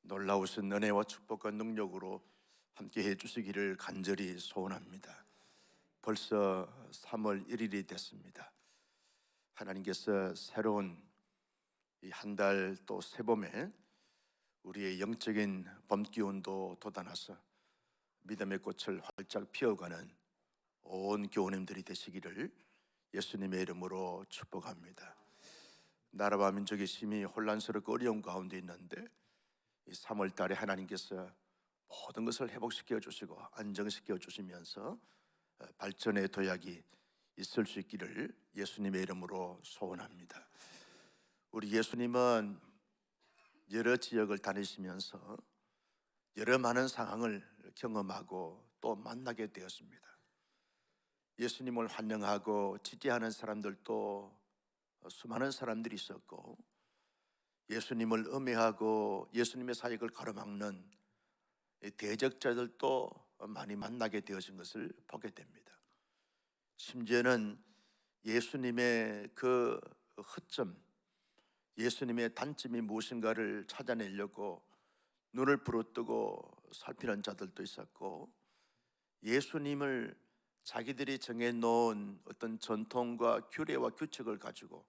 놀라우신 은혜와 축복과 능력으로 함께 해주시기를 간절히 소원합니다. 벌써 3월 1일이 됐습니다. 하나님께서 새로운 이 한 달 또 새봄에 우리의 영적인 봄기운도 돋아나서 믿음의 꽃을 활짝 피워가는 온 교우님들이 되시기를 예수님의 이름으로 축복합니다. 나라와 민족이 심히 혼란스럽고 어려운 가운데 있는데 이 3월 달에 하나님께서 모든 것을 회복시켜 주시고 안정시켜 주시면서 발전의 도약이 있을 수 있기를 예수님의 이름으로 소원합니다. 우리 예수님은 여러 지역을 다니시면서 여러 많은 상황을 경험하고 또 만나게 되었습니다. 예수님을 환영하고 지지하는 사람들도 수많은 사람들이 있었고, 예수님을 음해하고 예수님의 사역을 가로막는 대적자들도 많이 만나게 되어진 것을 보게 됩니다. 심지어는 예수님의 그 허점, 예수님의 단점이 무엇인가를 찾아내려고 눈을 부릅뜨고 살피는 자들도 있었고, 예수님을 자기들이 정해놓은 어떤 전통과 규례와 규칙을 가지고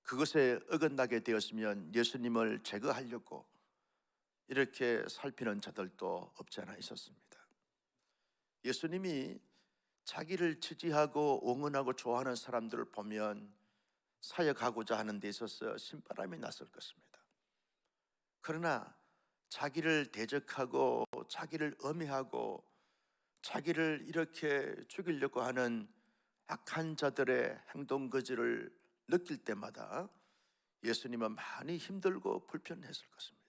그것에 어긋나게 되었으면 예수님을 제거하려고 이렇게 살피는 자들도 없지 않아 있었습니다. 예수님이 자기를 지지하고 응원하고 좋아하는 사람들을 보면 사역하고자 하는 데 있어서 신바람이 났을 것입니다. 그러나 자기를 대적하고 자기를 엄해하고 자기를 이렇게 죽이려고 하는 악한 자들의 행동 거지를 느낄 때마다 예수님은 많이 힘들고 불편했을 것입니다.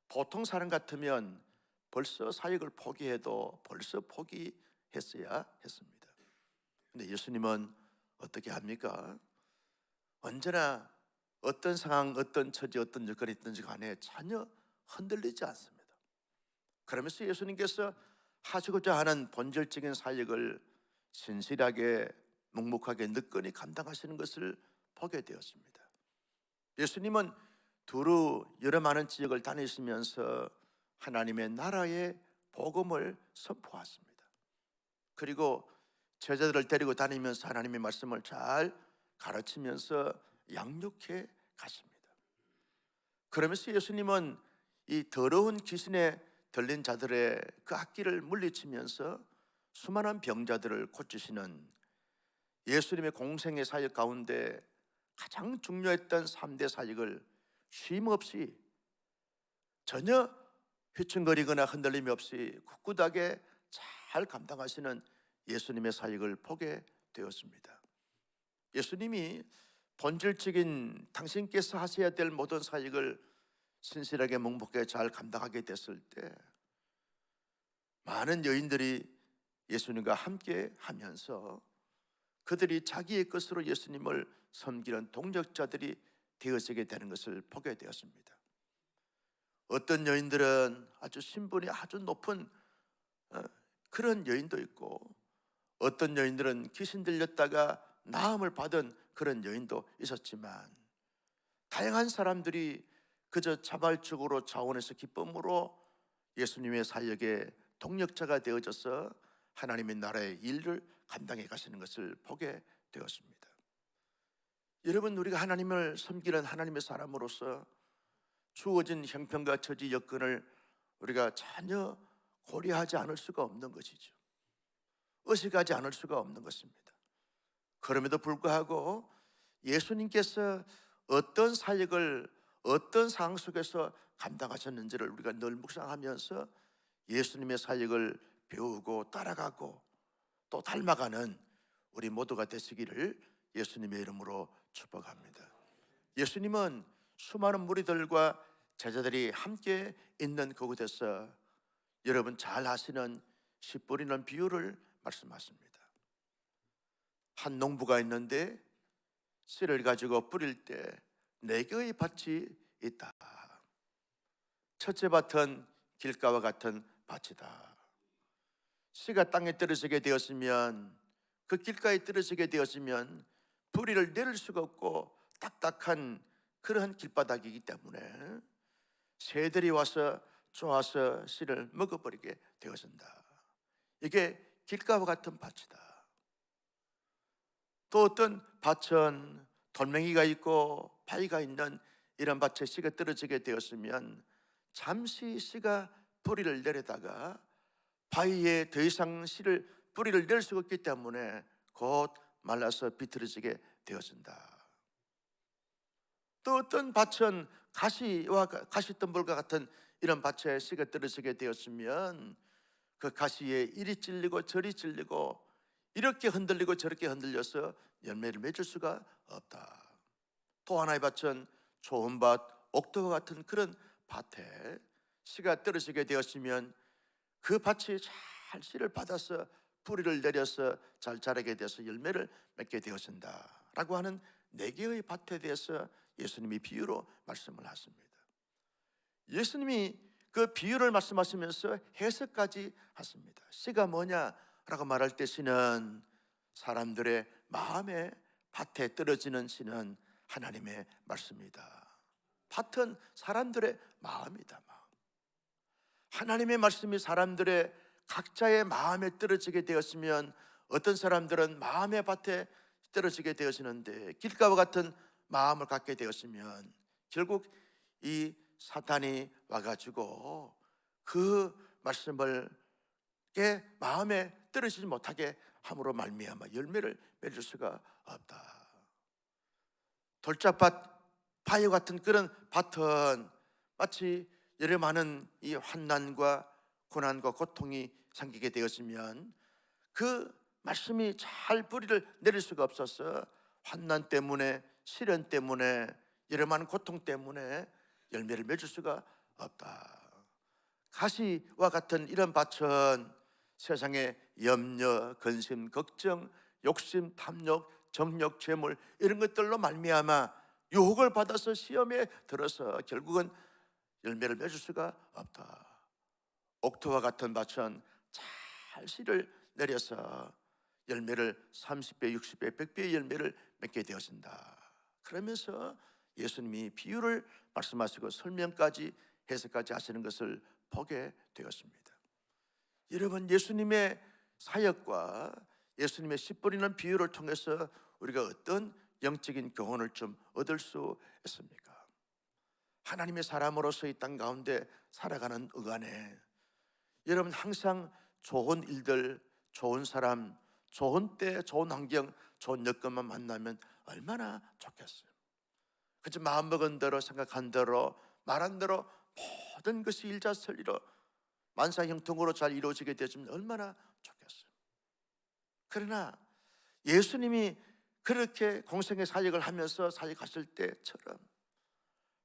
보통 사람 같으면 벌써 사역을 포기해도 벌써 포기했어야 했습니다. 근데 예수님은 어떻게 합니까? 언제나 어떤 상황, 어떤 처지, 어떤 여건이 있든지 간에 전혀 흔들리지 않습니다. 그러면서 예수님께서 하시고자 하는 본질적인 사역을 신실하게 묵묵하게 느끼니 감당하시는 것을 보게 되었습니다. 예수님은 두루 여러 많은 지역을 다니시면서 하나님의 나라의 복음을 선포하십니다. 그리고 제자들을 데리고 다니면서 하나님의 말씀을 잘 가르치면서 양육해 가십니다. 그러면서 예수님은 이 더러운 귀신에 들린 자들의 그 악기를 물리치면서 수많은 병자들을 고치시는 예수님의 공생의 사역 가운데 가장 중요했던 3대 사역을 쉼없이 전혀 휘청거리거나 흔들림이 없이 굳굳하게 잘 감당하시는 예수님의 사역을 보게 되었습니다. 예수님이 본질적인 당신께서 하셔야 될 모든 사역을 신실하게 묵묵하게 잘 감당하게 됐을 때 많은 여인들이 예수님과 함께 하면서 그들이 자기의 것으로 예수님을 섬기는 동력자들이 되어지게 되는 것을 보게 되었습니다. 어떤 여인들은 아주 신분이 아주 높은 그런 여인도 있고, 어떤 여인들은 귀신 들렸다가 나음을 받은 그런 여인도 있었지만, 다양한 사람들이 그저 자발적으로 자원에서 기쁨으로 예수님의 사역의 동력자가 되어져서 하나님의 나라의 일을 감당해 가시는 것을 보게 되었습니다. 여러분, 우리가 하나님을 섬기는 하나님의 사람으로서 주어진 형편과 처지 여건을 우리가 전혀 고려하지 않을 수가 없는 것이죠. 의식하지 않을 수가 없는 것입니다. 그럼에도 불구하고 예수님께서 어떤 사역을 어떤 상황 속에서 감당하셨는지를 우리가 늘 묵상하면서 예수님의 사역을 배우고 따라가고 또 닮아가는 우리 모두가 되시기를 예수님의 이름으로 축복합니다. 예수님은 수많은 무리들과 제자들이 함께 있는 그곳에서 여러분 잘 아시는 씨 뿌리는 비유를 말씀하십니다. 한 농부가 있는데 씨를 가지고 뿌릴 때 4개의 밭이 있다. 첫째 밭은 길가와 같은 밭이다. 씨가 땅에 떨어지게 되었으면, 그 길가에 떨어지게 되었으면 뿌리를 내릴 수가 없고 딱딱한 그러한 길바닥이기 때문에 새들이 와서 쪼아서 씨를 먹어버리게 되어진다. 이게 길가와 같은 밭이다. 또 어떤 밭은 돌멩이가 있고 바위가 있는 이런 밭에 씨가 떨어지게 되었으면 잠시 씨가 뿌리를 내리다가 바위에 더 이상 씨를 뿌리를 낼 수가 없기 때문에 곧 말라서 비틀어지게 되어진다. 또 어떤 밭은 가시와 가시덤불과 같은 이런 밭에 씨가 떨어지게 되었으면 그 가시에 이리 찔리고 저리 찔리고 이렇게 흔들리고 저렇게 흔들려서 열매를 맺을 수가 없다. 또 하나의 밭은 좋은 밭, 옥토와 같은 그런 밭에 씨가 떨어지게 되었으면 그 밭이 잘 씨를 받아서 뿌리를 내려서 잘 자라게 돼서 열매를 맺게 되어진다 라고 하는 네 개의 밭에 대해서 예수님이 비유로 말씀을 하십니다. 예수님이 그 비유를 말씀하시면서 해석까지 하십니다. 씨가 뭐냐라고 말할 때 씨는 사람들의 마음에 밭에 떨어지는 씨는 하나님의 말씀이다. 밭은 사람들의 마음이다. 하나님의 말씀이 사람들의 각자의 마음에 떨어지게 되었으면 어떤 사람들은 마음의 밭에 떨어지게 되어지는데 길가와 같은 마음을 갖게 되었으면 결국 이 사탄이 와가지고 그 말씀을 마음에 떨어지지 못하게 함으로 말미암아 열매를 맺을 수가 없다. 돌짝밭, 바위 같은 그런 밭은 마치 여러 많은 이 환난과 고난과 고통이 생기게 되었으면 그 말씀이 잘 뿌리를 내릴 수가 없어서 환난 때문에 시련 때문에 여러 많은 고통 때문에 열매를 맺을 수가 없다. 가시와 같은 이런 밭은 세상의 염려, 근심, 걱정, 욕심, 탐욕, 정욕, 죄물 이런 것들로 말미암아 유혹을 받아서 시험에 들어서 결국은 열매를 맺을 수가 없다. 옥토와 같은 밭은 잘 씨를 내려서 열매를 30배, 60배, 100배의 열매를 맺게 되어진다. 그러면서 예수님이 비유를 말씀하시고 설명까지 해석까지 하시는 것을 보게 되었습니다. 여러분, 예수님의 사역과 예수님의 씨 뿌리는 비유를 통해서 우리가 어떤 영적인 교훈을 좀 얻을 수 있습니까? 하나님의 사람으로서 이 땅 가운데 살아가는 어간에 여러분 항상 좋은 일들, 좋은 사람, 좋은 때, 좋은 환경, 좋은 여건만 만나면 얼마나 좋겠어요. 그치, 마음먹은 대로 생각한 대로 말한 대로 모든 것이 일자설리로 만사형통으로 잘 이루어지게 되면 얼마나 좋겠어요. 그러나 예수님이 그렇게 공생의 사역을 하면서 사역하실 때처럼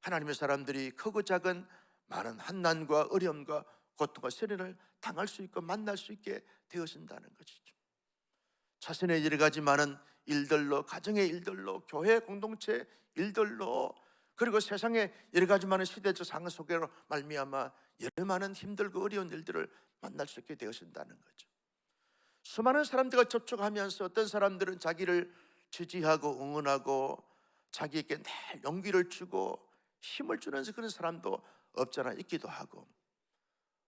하나님의 사람들이 크고 작은 많은 환난과 어려움과 고통과 시련을 당할 수 있고 만날 수 있게 되어진다는 것이죠. 자신의 여러 가지 많은 일들로, 가정의 일들로, 교회 공동체 일들로, 그리고 세상의 여러 가지 많은 시대적 상황 속에로 말미암아 여러 많은 힘들고 어려운 일들을 만날 수 있게 되어진다는 거죠. 수많은 사람들과 접촉하면서 어떤 사람들은 자기를 지지하고 응원하고 자기에게 늘 용기를 주고 힘을 주는 그런 사람도 없잖아 있기도 하고,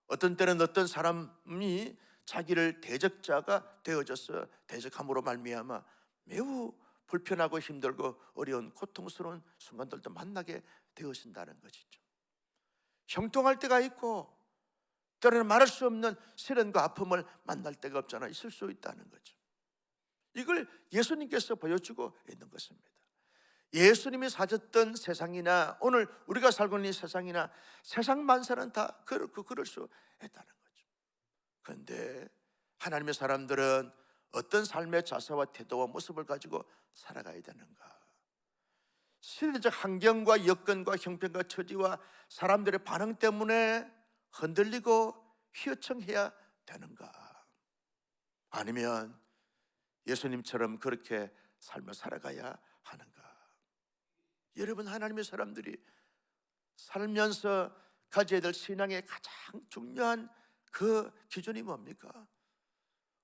어떤 때는 어떤 사람이 자기를 대적자가 되어져서 대적함으로 말미암아 매우 불편하고 힘들고 어려운 고통스러운 순간들도 만나게 되어진다는 것이죠. 형통할 때가 있고 때로는 말할 수 없는 시련과 아픔을 만날 때가 없잖아 있을 수 있다는 거죠. 이걸 예수님께서 보여주고 있는 것입니다. 예수님이 사셨던 세상이나 오늘 우리가 살고 있는 세상이나 세상 만사는 다 그럴 수 있다는 거죠. 그런데 하나님의 사람들은 어떤 삶의 자세와 태도와 모습을 가지고 살아가야 되는가? 시대적 환경과 여건과 형편과 처지와 사람들의 반응 때문에 흔들리고 휘어청해야 되는가? 아니면 예수님처럼 그렇게 삶을 살아가야 하는가? 여러분, 하나님의 사람들이 살면서 가져야 될 신앙의 가장 중요한 그 기준이 뭡니까?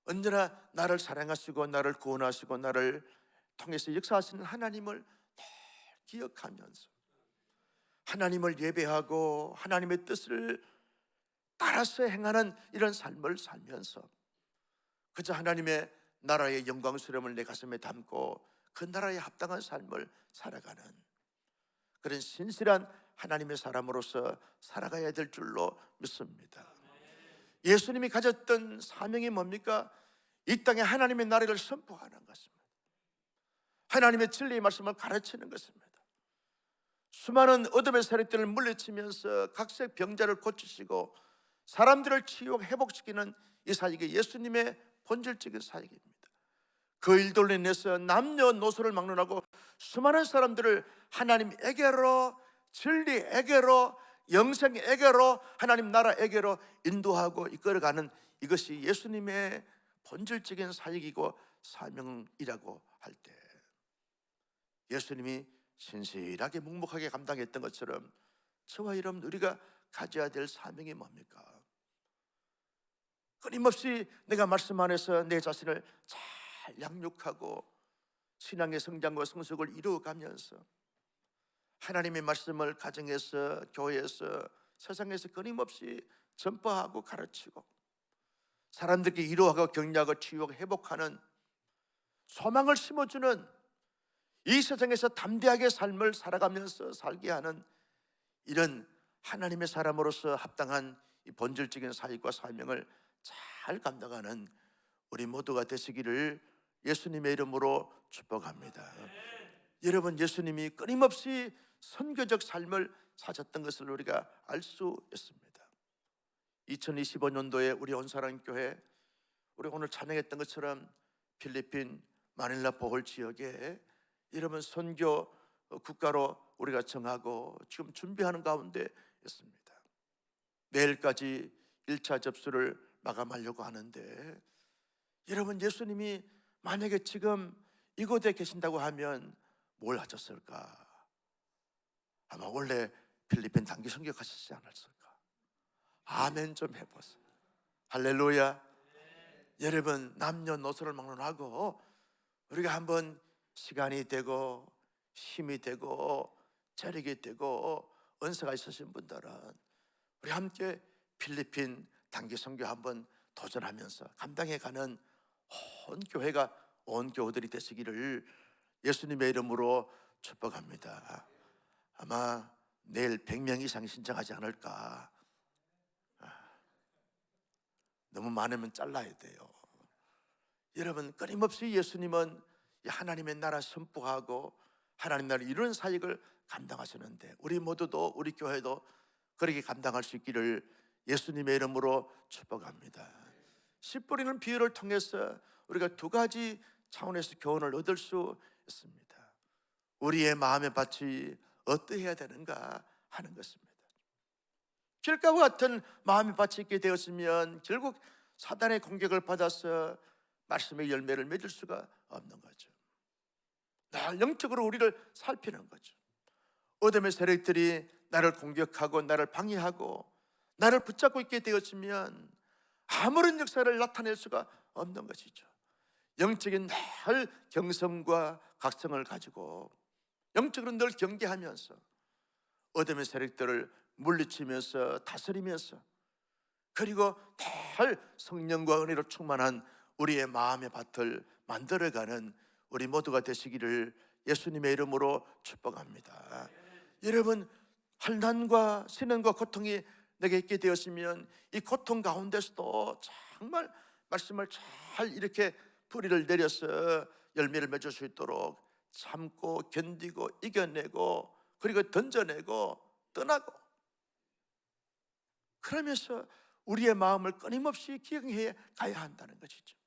언제나 나를 사랑하시고 나를 구원하시고 나를 통해서 역사하시는 하나님을 늘 기억하면서 하나님을 예배하고 하나님의 뜻을 따라서 행하는 이런 삶을 살면서 그저 하나님의 나라의 영광스러움을 내 가슴에 담고 그 나라에 합당한 삶을 살아가는 그런 신실한 하나님의 사람으로서 살아가야 될 줄로 믿습니다. 예수님이 가졌던 사명이 뭡니까? 이 땅에 하나님의 나라를 선포하는 것입니다. 하나님의 진리의 말씀을 가르치는 것입니다. 수많은 어둠의 세력들을 물리치면서 각색 병자를 고치시고 사람들을 치유 회복시키는 이 사역이 예수님의 본질적인 사역입니다. 그 일들로 인해서 남녀노소를 막론하고 수많은 사람들을 하나님에게로, 진리에게로, 영생에게로, 하나님 나라에게로 인도하고 이끌어가는 이것이 예수님의 본질적인 사역이고 사명이라고 할 때 예수님이 신실하게 묵묵하게 감당했던 것처럼 저와 여러분 우리가 가져야 될 사명이 뭡니까? 끊임없이 내가 말씀 안에서 내 자신을 잘 양육하고 신앙의 성장과 성숙을 이루어가면서 하나님의 말씀을 가정에서, 교회에서, 세상에서 끊임없이 전파하고 가르치고 사람들께 위로하고 격려하고 치유하고 회복하는 소망을 심어주는 이 세상에서 담대하게 삶을 살아가면서 살게 하는 이런 하나님의 사람으로서 합당한 이 본질적인 사역과 사명을 잘 감당하는 우리 모두가 되시기를 예수님의 이름으로 축복합니다. 여러분, 예수님이 끊임없이 선교적 삶을 사셨던 것을 우리가 알 수 있습니다. 2025년도에 우리 온사랑교회, 우리 오늘 찬양했던 것처럼 필리핀 마닐라 보홀 지역에 여러분 선교 국가로 우리가 정하고 지금 준비하는 가운데 있습니다. 내일까지 1차 접수를 마감하려고 하는데 여러분, 예수님이 만약에 지금 이곳에 계신다고 하면 뭘 하셨을까? 아마 원래 필리핀 단기 선교 가시지 않았을까? 아멘 좀 해보세요. 할렐루야. 여러분, 남녀노소를 막론하고 우리가 한번 시간이 되고 힘이 되고 재력이 되고 은사가 있으신 분들은 우리 함께 필리핀 단기 선교 한번 도전하면서 감당해가는 온 교회가, 온 교우들이 되시기를 예수님의 이름으로 축복합니다. 아마 내일 100명 이상 신청하지 않을까. 너무 많으면 잘라야 돼요. 여러분, 끊임없이 예수님은 하나님의 나라 선포하고 하나님 나라를 이루는 사역을 감당하시는데 우리 모두도, 우리 교회도 그렇게 감당할 수 있기를 예수님의 이름으로 축복합니다. 씨 뿌리는 비유를 통해서 우리가 두 가지 차원에서 교훈을 얻을 수 있습니다. 우리의 마음의 밭이 어떠해야 되는가 하는 것입니다. 길가와 같은 마음의 밭이 있게 되었으면 결국 사단의 공격을 받아서 말씀의 열매를 맺을 수가 없는 거죠. 늘 영적으로 우리를 살피는 거죠. 어둠의 세력들이 나를 공격하고 나를 방해하고 나를 붙잡고 있게 되었으면 아무런 역사를 나타낼 수가 없는 것이죠. 영적인 늘 경성과 각성을 가지고 영적으로 늘 경계하면서 어둠의 세력들을 물리치면서 다스리면서 그리고 늘 성령과 은혜로 충만한 우리의 마음의 밭을 만들어가는 우리 모두가 되시기를 예수님의 이름으로 축복합니다. 여러분, 환난과 시련과 고통이 내게 있게 되었으면 이 고통 가운데서도 정말 말씀을 잘 이렇게 뿌리를 내려서 열매를 맺을 수 있도록 참고 견디고 이겨내고 그리고 던져내고 떠나고 그러면서 우리의 마음을 끊임없이 기억해 가야 한다는 것이죠.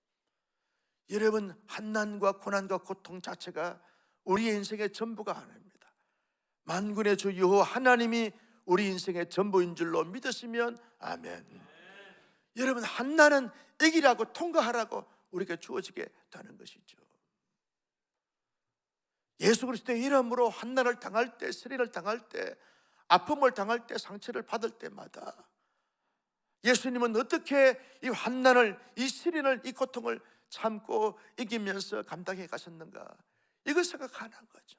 여러분, 환난과 고난과 고통 자체가 우리의 인생의 전부가 아닙니다. 만군의 주 여호와 하나님이 우리 인생의 전부인 줄로 믿으시면 아멘. 여러분, 환난은 이기라고 통과하라고 우리에게 주어지게 되는 것이죠. 예수 그리스도의 이름으로 환난을 당할 때, 시련을 당할 때, 아픔을 당할 때, 상처를 받을 때마다 예수님은 어떻게 이 환난을, 이 시련을, 이 고통을 참고 이기면서 감당해 가셨는가? 이걸 생각하는 거죠.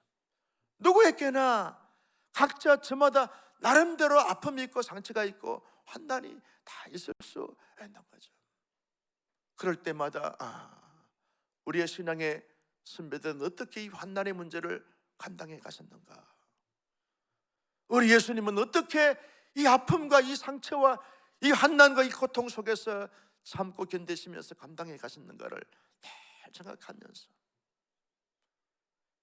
누구에게나 각자 저마다 나름대로 아픔이 있고 상처가 있고 환난이 다 있을 수 있는 거죠. 그럴 때마다 우리의 신앙의 선배들은 어떻게 이 환난의 문제를 감당해 가셨는가? 우리 예수님은 어떻게 이 아픔과 이 상처와 이 환난과 이 고통 속에서 참고 견디시면서 감당해 가셨는가를 잘 생각하면서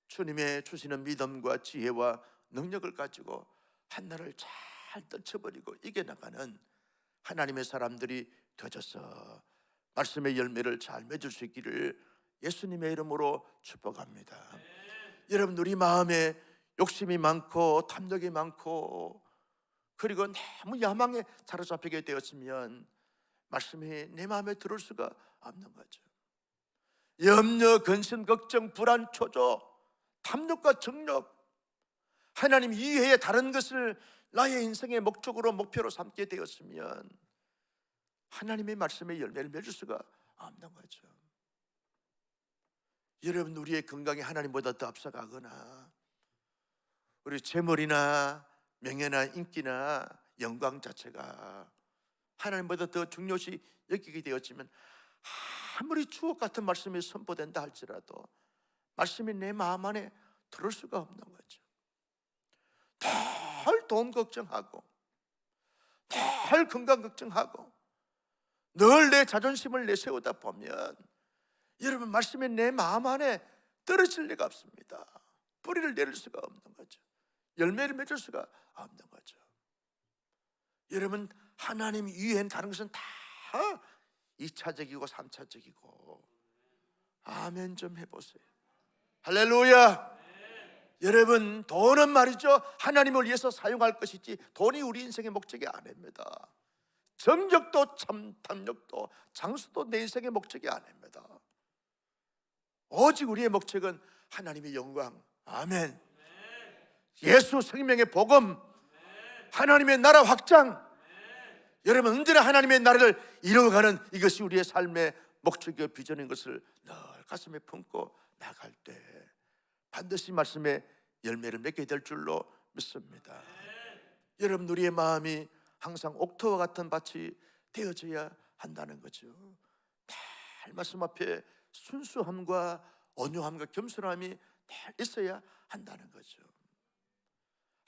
주님의 주시는 믿음과 지혜와 능력을 가지고 한나를 잘 떨쳐버리고 이겨나가는 하나님의 사람들이 되어져서 말씀의 열매를 잘 맺을 수 있기를 예수님의 이름으로 축복합니다. 여러분, 우리 마음에 욕심이 많고 탐욕이 많고 그리고 너무 야망에 사로잡히게 되었으면 말씀이 내 마음에 들어올 수가 없는 거죠. 염려, 근심, 걱정, 불안, 초조, 탐욕과 정욕, 하나님 이외에 다른 것을 나의 인생의 목적으로 목표로 삼게 되었으면 하나님의 말씀에 열매를 맺을 수가 없는 거죠. 여러분, 우리의 건강이 하나님보다 더 앞서가거나 우리 재물이나 명예나 인기나 영광 자체가 하나님보다 더 중요시 여기게 되었지만 아무리 주옥 같은 말씀이 선포된다 할지라도 말씀이 내 마음 안에 들을 수가 없는 거죠. 늘 돈 걱정하고 늘 건강 걱정하고 늘 내 자존심을 내세우다 보면 여러분, 말씀이 내 마음 안에 떨어질 리가 없습니다. 뿌리를 내릴 수가 없는 거죠. 열매를 맺을 수가 없는 거죠. 여러분, 하나님 이외엔 다른 것은 다 2차적이고 3차적이고 아멘 좀 해보세요. 할렐루야. 여러분, 돈은 말이죠, 하나님을 위해서 사용할 것이지 돈이 우리 인생의 목적이 아닙니다. 정력도 참 탐욕도 장수도 내 인생의 목적이 아닙니다. 오직 우리의 목적은 하나님의 영광, 아멘, 예수 생명의 복음, 하나님의 나라 확장. 여러분, 언제나 하나님의 나라를 이루어가는 이것이 우리의 삶의 목적이고 비전인 것을 늘 가슴에 품고 나갈 때 반드시 말씀의 열매를 맺게 될 줄로 믿습니다. 여러분, 우리의 마음이 항상 옥토와 같은 밭이 되어져야 한다는 거죠. 늘 말씀 앞에 순수함과 온유함과 겸손함이 늘 있어야 한다는 거죠.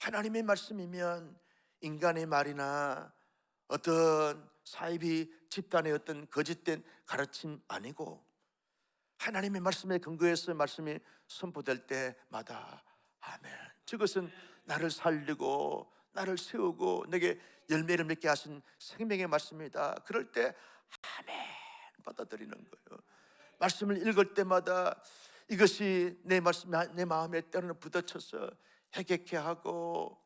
하나님의 말씀이면 인간의 말이나 어떤 사이비 집단의 어떤 거짓된 가르침 아니고 하나님의 말씀에 근거해서 말씀이 선포될 때마다 아멘, 저것은 나를 살리고 나를 세우고 내게 열매를 맺게 하신 생명의 말씀이다. 그럴 때 아멘 받아들이는 거예요. 말씀을 읽을 때마다 이것이 내 말씀, 내 마음에 때로는 부딪혀서 해결케 하고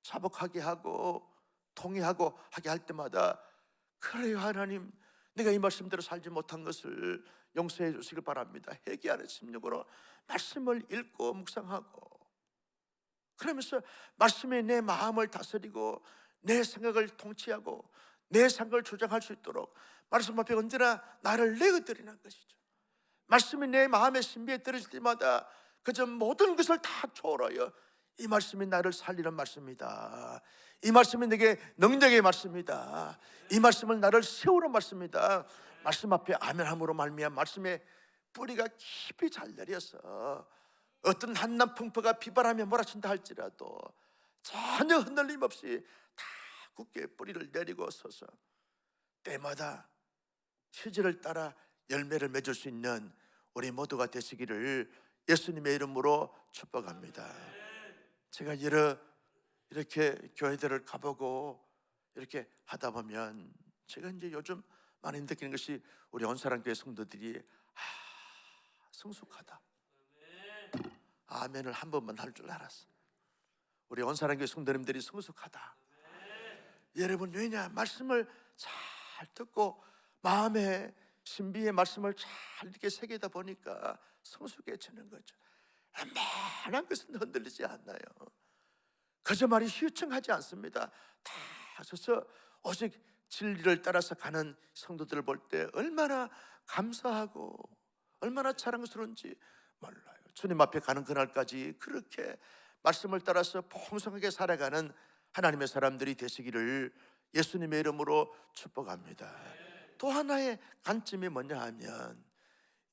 자복하게 하고 통회하고 하게 할 때마다 그래요, 하나님, 내가 이 말씀대로 살지 못한 것을 용서해 주시길 바랍니다. 회개하는 심령으로 말씀을 읽고 묵상하고 그러면서 말씀에 내 마음을 다스리고 내 생각을 통치하고 내 생각을 조정할 수 있도록 말씀 앞에 언제나 나를 내어드리는 것이죠. 말씀이 내 마음의 신비에 떨어질 때마다 그저 모든 것을 다 초월하여 이 말씀이 나를 살리는 말씀이다. 이 말씀이 내게 능력의 말씀이다. 이 말씀은 나를 세우는 말씀이다. 말씀 앞에 아멘함으로 말미암아 말씀의 뿌리가 깊이 잘 내려서 어떤 한남풍파가 비바람에 몰아친다 할지라도 전혀 흔들림 없이 다 굳게 뿌리를 내리고 서서 때마다 시절을 따라 열매를 맺을 수 있는 우리 모두가 되시기를 예수님의 이름으로 축복합니다. 제가 이렇게 교회들을 가보고 이렇게 하다 보면 제가 이제 요즘 많이 느끼는 것이 우리 온사랑교회 성도들이 성숙하다. 아멘을 한 번만 할 줄 알았어. 우리 온사랑교회 성도님들이 성숙하다. 여러분, 왜냐? 말씀을 잘 듣고 마음에 신비의 말씀을 잘 이렇게 새기다 보니까 성숙해지는 거죠. 웬만한 것은 흔들리지 않나요? 그저 말이 휘청하지 않습니다. 다 서서 오직 진리를 따라서 가는 성도들을 볼 때 얼마나 감사하고 얼마나 자랑스러운지 몰라요. 주님 앞에 가는 그날까지 그렇게 말씀을 따라서 풍성하게 살아가는 하나님의 사람들이 되시기를 예수님의 이름으로 축복합니다. 또 하나의 관점이 뭐냐 하면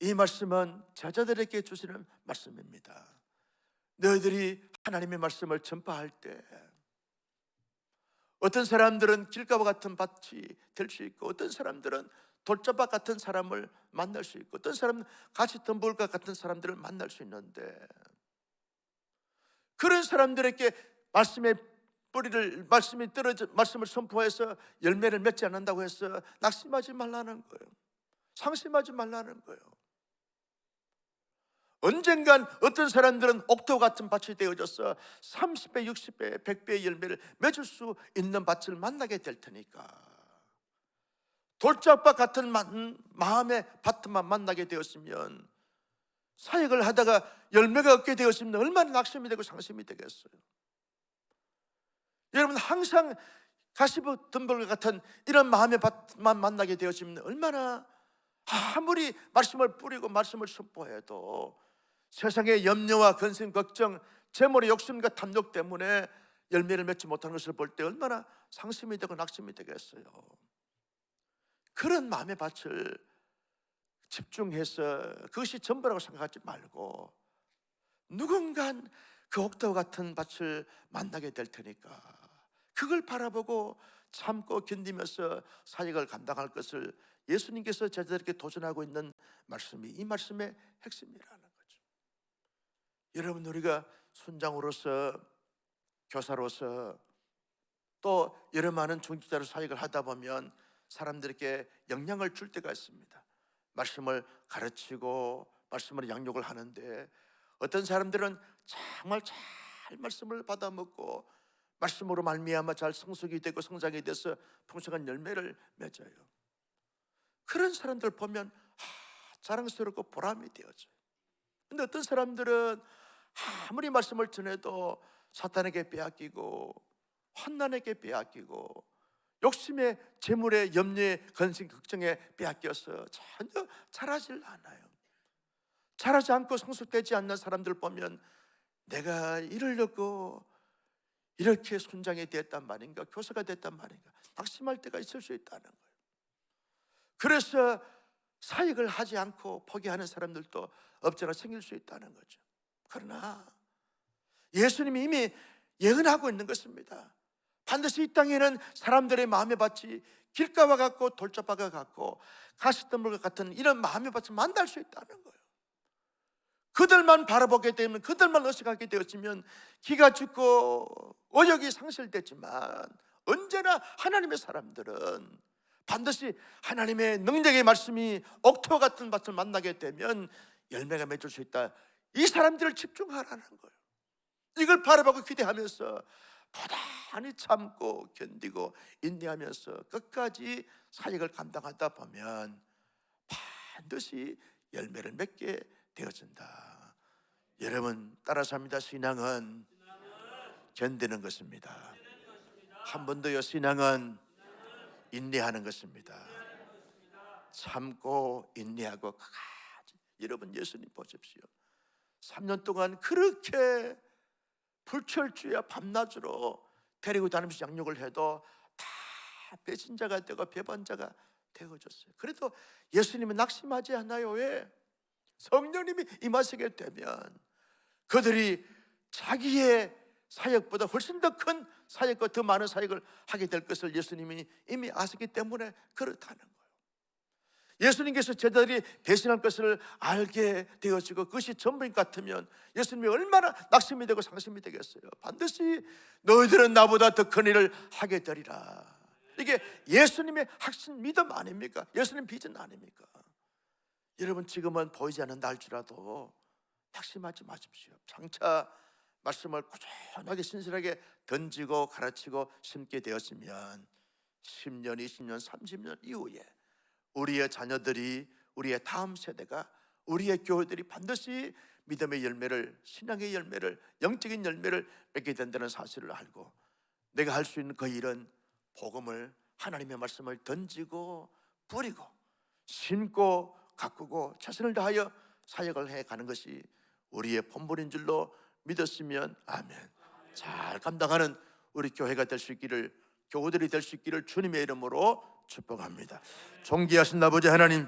이 말씀은 제자들에게 주시는 말씀입니다. 너희들이 하나님의 말씀을 전파할 때 어떤 사람들은 길가와 같은 밭이 될 수 있고, 어떤 사람들은 돌자밭 같은 사람을 만날 수 있고, 어떤 사람은 가시덤불과 같은 사람들을 만날 수 있는데, 그런 사람들에게 말씀의 뿌리를, 말씀을 선포해서 열매를 맺지 않는다고 해서 낙심하지 말라는 거예요. 상심하지 말라는 거예요. 언젠간 어떤 사람들은 옥토 같은 밭이 되어져서 30배, 60배, 100배의 열매를 맺을 수 있는 밭을 만나게 될 테니까, 돌짝밭 같은 마음의 밭만 만나게 되었으면, 사역을 하다가 열매가 없게 되었으면 얼마나 낙심이 되고 상심이 되겠어요. 여러분, 항상 가시덤불 같은 이런 마음의 밭만 만나게 되었으면 얼마나, 아무리 말씀을 뿌리고 말씀을 선포해도 세상의 염려와 근심, 걱정, 재물의 욕심과 탐욕 때문에 열매를 맺지 못하는 것을 볼 때 얼마나 상심이 되고 낙심이 되겠어요. 그런 마음의 밭을 집중해서 그것이 전부라고 생각하지 말고, 누군간 그 옥토와 같은 밭을 만나게 될 테니까 그걸 바라보고 참고 견디면서 사역을 감당할 것을 예수님께서 제자들에게 도전하고 있는 말씀이 이 말씀의 핵심이라는 거죠. 여러분, 우리가 순장으로서, 교사로서, 또 여러 많은 중직자로 사역을 하다 보면 사람들에게 영향을 줄 때가 있습니다. 말씀을 가르치고 말씀으로 양육을 하는데, 어떤 사람들은 정말 잘 말씀을 받아먹고 말씀으로 말미암아 잘 성숙이 되고 성장이 돼서 풍성한 열매를 맺어요. 그런 사람들 보면 자랑스럽고 보람이 되어져요. 근데 어떤 사람들은 아무리 말씀을 전해도 사탄에게 빼앗기고 환난에게 빼앗기고 욕심에, 재물에, 염려에, 근심, 걱정에 빼앗겨서 전혀 자라질 않아요. 자라지 않고 성숙되지 않는 사람들 보면 내가 이러려고 이렇게 순장이 됐단 말인가, 교사가 됐단 말인가 낙심할 때가 있을 수 있다는 거예요. 그래서 사역을 하지 않고 포기하는 사람들도 없잖아 생길 수 있다는 거죠. 그러나 예수님이 이미 예언하고 있는 것입니다. 반드시 이 땅에는 사람들의 마음의 밭이 길가와 같고 돌짝밭과 같고 가시덤불과 같은 이런 마음의 밭을 만날 수 있다는 거예요. 그들만 바라보게 되면, 그들만 의식하게 되었으면 기가 죽고 의욕이 상실되지만, 언제나 하나님의 사람들은 반드시 하나님의 능력의 말씀이 옥토 같은 밭을 만나게 되면 열매가 맺을 수 있다. 이 사람들을 집중하라는 거예요. 이걸 바라보고 기대하면서 부단히 참고 견디고 인내하면서 끝까지 사역을 감당하다 보면 반드시 열매를 맺게 되어진다. 여러분, 따라서 합니다. 신앙은 견디는 것입니다. 한 번 더요. 신앙은 인내하는 것입니다. 참고 인내하고 끝까지. 여러분, 예수님 보십시오. 3년 동안 그렇게 불철주야 밤낮으로 데리고 다니면서 양육을 해도 다 배신자가 되고 배반자가 되어졌어요. 그래도 예수님은 낙심하지 않아요. 왜? 성령님이 임하시게 되면 그들이 자기의 사역보다 훨씬 더 큰 사역과 더 많은 사역을 하게 될 것을 예수님이 이미 아시기 때문에 그렇다는 거예요. 예수님께서 제자들이 배신할 것을 알게 되어지고 그것이 전부인 것 같으면 예수님이 얼마나 낙심이 되고 상심이 되겠어요. 반드시 너희들은 나보다 더 큰 일을 하게 되리라. 이게 예수님의 확신 믿음 아닙니까? 예수님 비전 아닙니까? 여러분, 지금은 보이지 않는다 할지라도 낙심하지 마십시오. 장차 말씀을 꾸준하게 신실하게 던지고 가르치고 심게 되었으면 10년, 20년, 30년 이후에 우리의 자녀들이, 우리의 다음 세대가, 우리의 교회들이 반드시 믿음의 열매를, 신앙의 열매를, 영적인 열매를 맺게 된다는 사실을 알고, 내가 할 수 있는 그 일은 복음을, 하나님의 말씀을 던지고 뿌리고 심고 가꾸고 최선을 다하여 사역을 해가는 것이 우리의 본분인 줄로 믿었으면 아멘. 잘 감당하는 우리 교회가 될 수 있기를, 교우들이 될 수 있기를 주님의 이름으로 축복합니다. 존귀하신 아버지 하나님,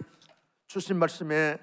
주신 말씀에